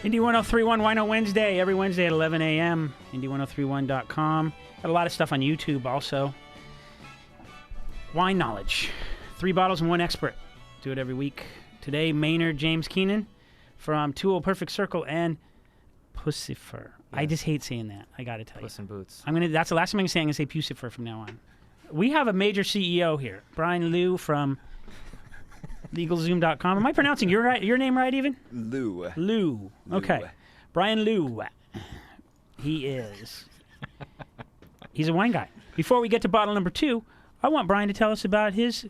Indy 1031 Wino Wednesday, every Wednesday at 11 a.m. Indy1031.com. Got a lot of stuff on YouTube also. Wine knowledge. 3 bottles and 1 expert. Do it every week. Today, Maynard James Keenan from Tool, Perfect Circle, and Puscifer. Yes. I just hate saying that. I got to tell you. Puss in Boots. That's the last time I'm going to say. I'm going to say Puscifer from now on. We have a major CEO here, Brian Liu from LegalZoom.com. Am I pronouncing your name right even? Liu. Liu. Okay. Brian Liu. He's a wine guy. Before we get to bottle number 2, I want Brian to tell us about his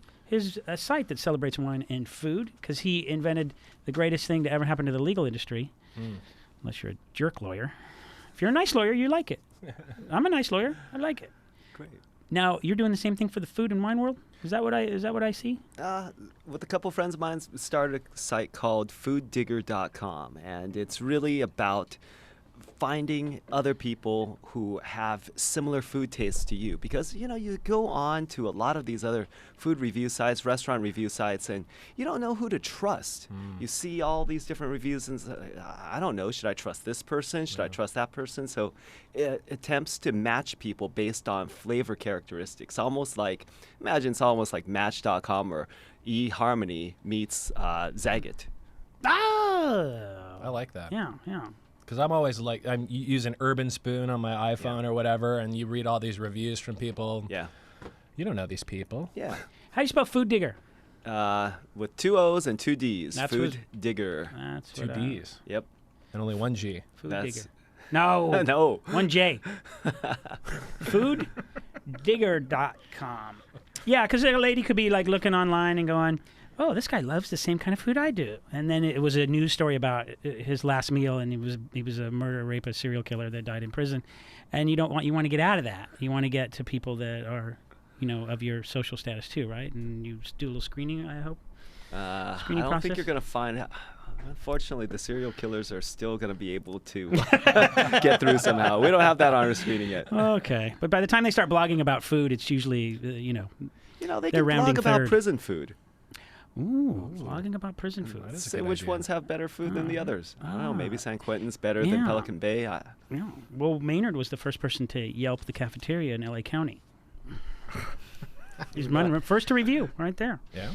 site that celebrates wine and food, because he invented the greatest thing to ever happen to the legal industry, unless you're a jerk lawyer. If you're a nice lawyer, you like it. I'm a nice lawyer. I like it. Great. Now, you're doing the same thing for the food and wine world? Is that what I see? With a couple friends of mine, started a site called fooddigger.com, and it's really about finding other people who have similar food tastes to you, because you go on to a lot of these other food review sites, restaurant review sites, and you don't know who to trust. You see all these different reviews and I don't know, should I trust this person, should I trust that person? So it attempts to match people based on flavor characteristics, imagine it's almost like Match.com or eHarmony meets Zagat. I like that. Yeah. Because I'm using Urban Spoon on my iPhone or whatever, and you read all these reviews from people. Yeah. You don't know these people. Yeah. How do you spell Food Digger? With 2 O's and 2 D's. That's Food Digger. That's 2 D's. Yep. And only 1 G. Food Digger. No. No. 1 J. Fooddigger.com. Yeah, because a lady could be like looking online and going, oh, this guy loves the same kind of food I do. And then it was a news story about his last meal, and he was a murderer, rapist, serial killer that died in prison. And you want to get out of that. You want to get to people that are, of your social status too, right? And you do a little screening, I hope. I don't think you're going to find. Unfortunately, the serial killers are still going to be able to get through somehow. We don't have that on our screening yet. Okay, but by the time they start blogging about food, it's usually they they're can rounding blog about third. prison food. Ooh, blogging about prison food. Say which ones have better food than the others. I don't know. Maybe San Quentin's better than Pelican Bay. Yeah. Well, Maynard was the first person to Yelp the cafeteria in L.A. County. He's first to review, right there. Yeah.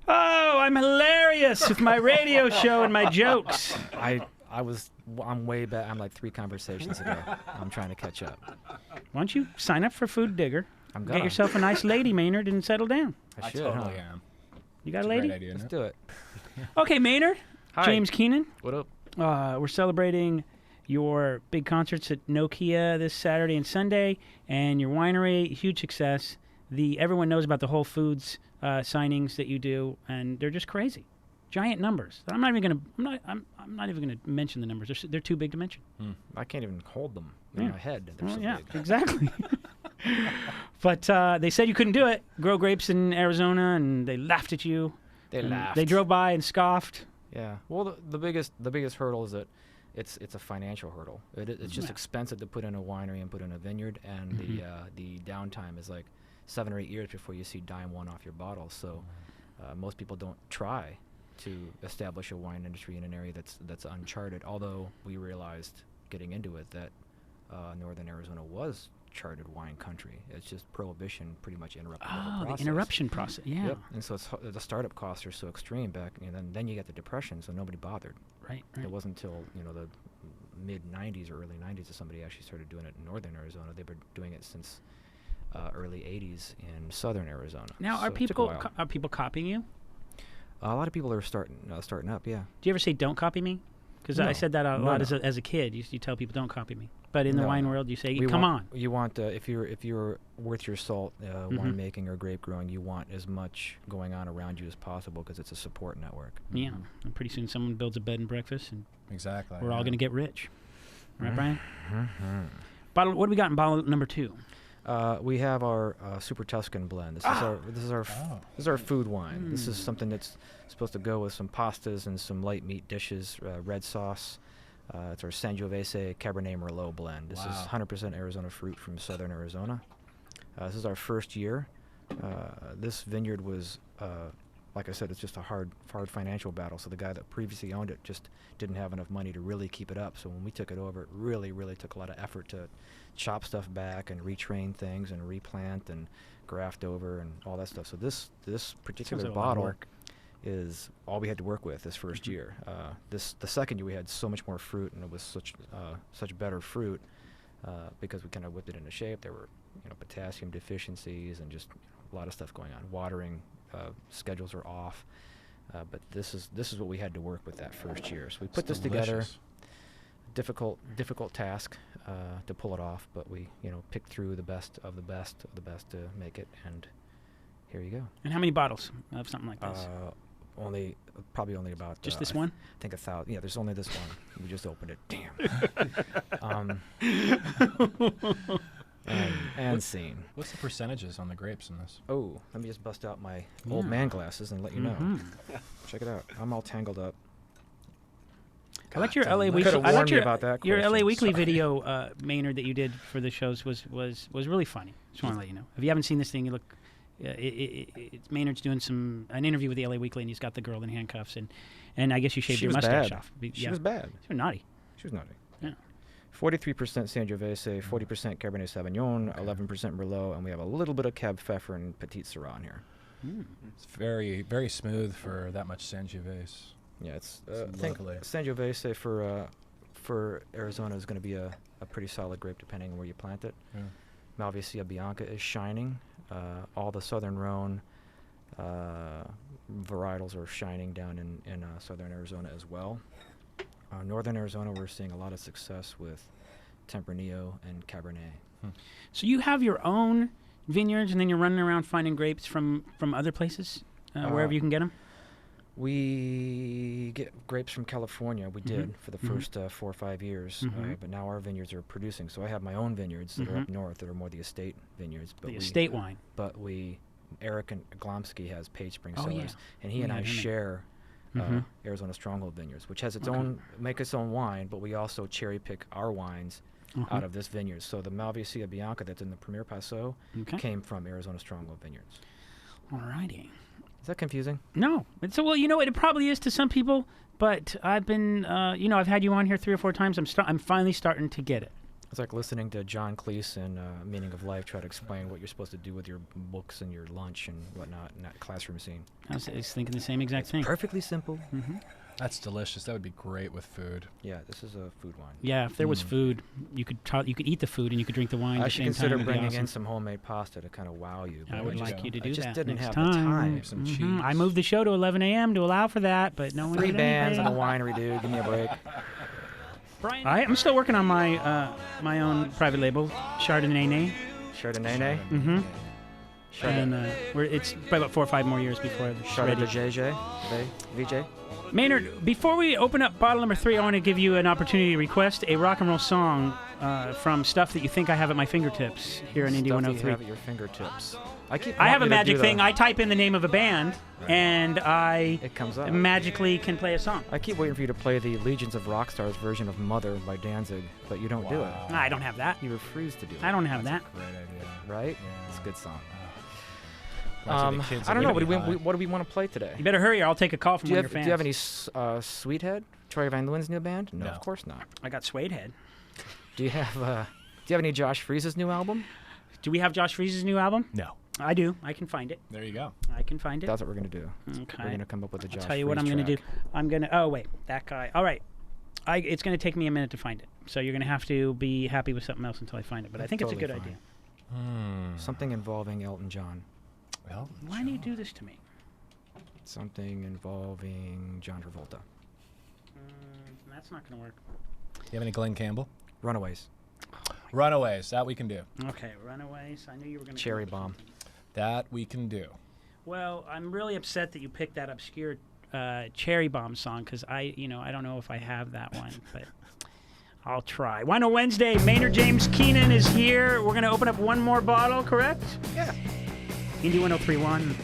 Oh, I'm hilarious with my radio show and my jokes. I'm way back. I'm like 3 conversations ago. I'm trying to catch up. Why don't you sign up for Food Digger? I'm gonna. Get yourself a nice lady, Maynard, and settle down. I should, totally am. You got It's a lady? great idea, Let's isn't do it. Okay, Maynard. Hi. James Keenan. What up? We're celebrating your big concerts at Nokia this Saturday and Sunday, and your winery, huge success. Everyone knows about the Whole Foods signings that you do, and they're just crazy, giant numbers. I'm not even gonna mention the numbers. They're too big to mention. I can't even hold them in my head. They're so big. Exactly. But they said you couldn't do it. Grow grapes in Arizona, and they laughed at you. They laughed. They drove by and scoffed. Yeah. Well, the biggest hurdle is that it's a financial hurdle. It's just expensive to put in a winery and put in a vineyard, and the downtime is like 7 or 8 years before you see dime one off your bottle. So most people don't try to establish a wine industry in an area that's uncharted. Although we realized getting into it that northern Arizona was charted wine country. It's just prohibition pretty much interrupted the whole process. The interruption process. Yeah. Yep. And so the startup costs are so extreme back, and then you get the depression, so nobody bothered. Right. It wasn't until the mid 90s or early 90s that somebody actually started doing it in northern Arizona. They've been doing it since early 80s in southern Arizona. Now, So are it took a while. people copying you? A lot of people are starting up. Yeah. Do you ever say "Don't copy me"? Because I said that a lot as a kid. You tell people "Don't copy me," but in the wine world, you say "Come on." You want if you're worth your salt, winemaking or grape growing, you want as much going on around you as possible because it's a support network. Yeah, and pretty soon someone builds a bed and breakfast, and Exactly. we're all going to get rich, right, Brian? Bottle. What do we got in bottle number 2? We have our Super Tuscan blend. This is our food wine. This is something that's supposed to go with some pastas and some light meat dishes. Red sauce. It's our Sangiovese Cabernet Merlot blend. This is 100% Arizona fruit from southern Arizona. This is our first year. This vineyard was like I said, it's just a hard financial battle. So the guy that previously owned it just didn't have enough money to really keep it up. So when we took it over, it really, really took a lot of effort to chop stuff back and retrain things and replant and graft over and all that stuff. So this particular like a lot of bottle work. is all we had to work with this first year. The second year we had so much more fruit, and it was such better fruit because we kind of whipped it into shape. There were potassium deficiencies and just a lot of stuff going on. Watering schedules are off, but this is what we had to work with that first year. So we put this together. Difficult task to pull it off, but we picked through the best of the best to make it, and here you go. And how many bottles of something like this? Probably only about just this one? I think 1,000. Yeah, there's only this one. We just opened it. Damn. And scene. What's the percentages on the grapes in this? Oh, let me just bust out my old man glasses and let you know. Check it out. I'm all tangled up. I liked your LA Weekly. Could've warned me about that Your LA question. Weekly Sorry. video, Maynard, that you did for the shows was really funny. Just want to let you know. If you haven't seen this thing, you look. It's Maynard's doing an interview with the LA Weekly, and he's got the girl in handcuffs, and I guess you shaved She your was mustache bad. off. She was bad. She was naughty. She was naughty. Yeah. 43% Sangiovese, 40% Cabernet Sauvignon, 11% Merlot, and we have a little bit of Cab Pfeffer and Petit Syrah in here. It's very, very smooth for that much Sangiovese. Yeah, it's It's I think lovely. Sangiovese for Arizona is going to be a pretty solid grape depending on where you plant it. Yeah. Malvasia Bianca is shining. All the Southern Rhone varietals are shining down in Southern Arizona as well. Northern Arizona, we're seeing a lot of success with Tempranillo and Cabernet. So you have your own vineyards, and then you're running around finding grapes from other places, wherever you can get them. We get grapes from California. We did for the first 4 or 5 years, but now our vineyards are producing. So I have my own vineyards that are up north that are more the estate vineyards. But The estate wine. But Eric and Glomsky has Page Spring Oh, Cellars, yeah. and he and Yeah, I him and- share Arizona Stronghold Vineyards, which has its own wine, but we also cherry pick our wines out of this vineyard. So the Malvasia Bianca that's in the Premier Paso came from Arizona Stronghold Vineyards. Alrighty. Is that confusing? No. Well, it probably is to some people, but I've been, I've had you on here 3 or 4 times. I'm finally starting to get it. It's like listening to John Cleese in Meaning of Life try to explain what you're supposed to do with your books and your lunch and whatnot in that classroom scene. I was thinking the same exact thing. Perfectly simple. That's delicious. That would be great with food. Yeah, this is a food wine. Yeah, if there was food, you could eat the food and you could drink the wine at I the should same consider time. It'd be bringing awesome. in some homemade pasta to kind of wow you. I but would you like go. you to do I just that didn't next have time. the time. Some cheese. I moved the show to 11 a.m. to allow for that, but no one 3 did bands in a anything. winery, dude. Give me a break. Brian, I'm still working on my my own private label, Chardonnay. Chardonnay. Mm-hmm. Chardonnay. And it's probably about 4 or 5 more years before it's ready. Chardonnay. VJ. Maynard, before we open up bottle number 3, I want to give you an opportunity to request a rock and roll song from stuff that you think I have at my fingertips here in Indy Stuff that you 103. have at your fingertips. I have a wanting to magic do thing. I type in the name of a band, and It comes up. magically can play a song. I keep waiting for you to play the Legions of Rockstars version of Mother by Danzig, but you don't do it. I don't have that. You refuse to do it. I don't have that. Great idea. Right? Yeah. It's a good song. Actually, the kids I are don't know. gonna What be do we want to play today? You better hurry or I'll take a call from Do you one of your have fans. any Sweethead? Troy Van Leeuwen's new band? No, No. of course not. I got Suede Head. Do you have any Josh Freese's new album? Do we have Josh Freese's new album? No. I do. I can find it. There you go. I can find it. That's what we're gonna do. Okay. We're gonna come up with a Josh I'll tell you what I'm Freese going to do. track. I'm going to... Oh, wait. That guy. All right. It's going to take me a minute to find it. So you're going to have to be happy with something else until I find it. But I That's think it's a totally good fine. idea. Something involving Elton John. Well, Why do you do this to me? Something involving John Travolta. That's not going to work. you have any Glenn Campbell? Runaways. Runaways. That we can do. Okay, Runaways. I knew you were going to... Cherry Bomb. That we can do. Well, I'm really upset that you picked that obscure Cherry Bomb song because I don't know if I have that one, but I'll try. Wino Wednesday, Maynard James Keenan is here. We're going to open up one more bottle, correct? Yeah. Indy 1031.